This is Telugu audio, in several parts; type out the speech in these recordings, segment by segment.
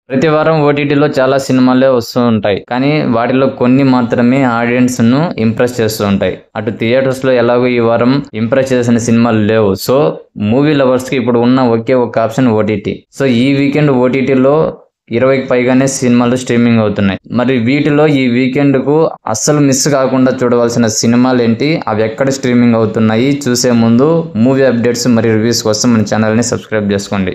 ప్రతి వారం ఓటీటీలో చాలా సినిమాలే వస్తూ ఉంటాయి. కానీ వాటిలో కొన్ని మాత్రమే ఆడియన్స్ ను ఇంప్రెస్ చేస్తూ ఉంటాయి. అటు థియేటర్స్ లో ఎలాగో ఈ వారం ఇంప్రెస్ చేసిన సినిమాలు లేవు. సో మూవీ లవర్స్ కి ఇప్పుడు ఉన్న ఒకే ఒక ఆప్షన్ ఓటీటీ. సో ఈ వీకెండ్ ఓటీటీలో 20కి పైగానే సినిమాలు స్ట్రీమింగ్ అవుతున్నాయి. మరి వీటిలో ఈ వీకెండ్ కు అస్సలు మిస్ కాకుండా చూడవలసిన సినిమాలు ఏంటి, అవి ఎక్కడ స్ట్రీమింగ్ అవుతున్నాయి చూసే ముందు మూవీ అప్డేట్స్ మరియు రివ్యూస్ కోసం మన ఛానల్ ని సబ్స్క్రైబ్ చేసుకోండి.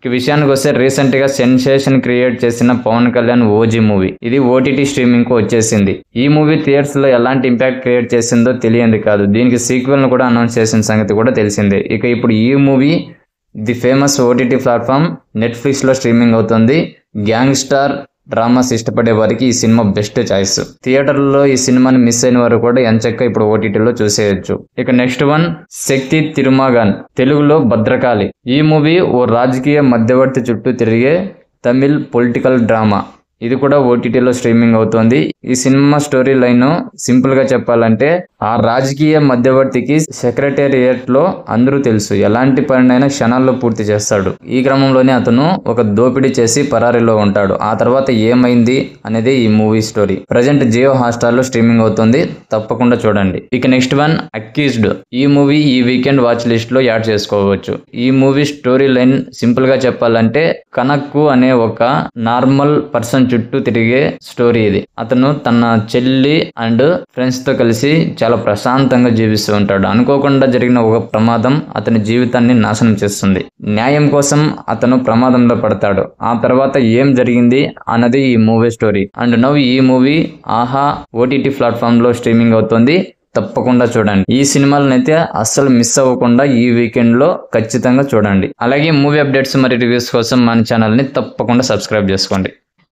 ఈ విషయానికి వస్తే రీసెంట్ గా సెన్సేషన్ క్రియేట్ చేసిన పవన్ కళ్యాణ్ ఓజీ మూవీ ఇది ఓటీటీ స్ట్రీమింగ్ కు వచ్చేసింది. ఈ మూవీ థియేటర్స్ లో ఎలాంటి ఇంపాక్ట్ క్రియేట్ చేసిందో తెలియంది కాదు. దీనికి సీక్వెల్ ను కూడా అనౌన్స్ చేసిన సంగతి కూడా తెలిసిందే. ఇక ఇప్పుడు ఈ movie the famous OTT platform Netflix లో స్ట్రీమింగ్ అవుతుంది. గ్యాంగ్ స్టార్ డ్రామాస్ ఇష్టపడే వారికి ఈ సినిమా బెస్ట్ చాయిస్. థియేటర్లో ఈ సినిమాని మిస్ అయిన వారు కూడా ఎంచక్క ఇప్పుడు ఓటీటీలో చూసేయచ్చు. ఇక నెక్స్ట్ వన్ శక్తి తిరుమగన్, తెలుగులో భద్రకాళి. ఈ మూవీ ఓ రాజకీయ మధ్యవర్తి చుట్టూ తిరిగే తమిళ్ పొలిటికల్ డ్రామా. ఇది కూడా ఓటీటీలో స్ట్రీమింగ్ అవుతోంది. ఈ సినిమా స్టోరీ లైన్ సింపుల్ గా చెప్పాలంటే ఆ రాజకీయ మధ్యవర్తికి సెక్రటేరియట్ లో అందరూ తెలుసు, ఎలాంటి పనినైనా క్షణాల్లో పూర్తి చేస్తాడు. ఈ క్రమంలోనే అతను ఒక దోపిడీ చేసి పరారీలో ఉంటాడు. ఆ తర్వాత ఏమైంది అనేది ఈ movie story. Present Jio Hotstar లో స్ట్రీమింగ్ అవుతుంది, తప్పకుండా చూడండి. ఇక నెక్స్ట్ వన్ అక్యూజ్డ్. ఈ మూవీ ఈ వీకెండ్ వాచ్ లిస్ట్ లో యాడ్ చేసుకోవచ్చు. ఈ మూవీ స్టోరీ లైన్ సింపుల్ గా చెప్పాలంటే కనక్కు అనే ఒక నార్మల్ పర్సన్ చుట్టూ తిరిగే స్టోరీ ఇది. అతను తన చెల్లి అండ్ ఫ్రెండ్స్ తో కలిసి చాలా ప్రశాంతంగా జీవిస్తూ ఉంటాడు. అనుకోకుండా జరిగిన ఒక ప్రమాదం అతని జీవితాన్ని నాశనం చేస్తుంది. న్యాయం కోసం అతను ప్రమాదంలో పడతాడు. ఆ తర్వాత ఏం జరిగింది అన్నది ఈ మూవీ స్టోరీ. అండ్ నౌ ఈ మూవీ ఆహా ఓటీటీ ప్లాట్ఫామ్ లో స్ట్రీమింగ్ అవుతుంది, తప్పకుండా చూడండి. ఈ సినిమాలనైతే అస్సలు మిస్ అవ్వకుండా ఈ వీకెండ్ లో ఖచ్చితంగా చూడండి. అలాగే మూవీ అప్డేట్స్ మరియు రివ్యూస్ కోసం మన ఛానల్ ని తప్పకుండా సబ్స్క్రైబ్ చేసుకోండి.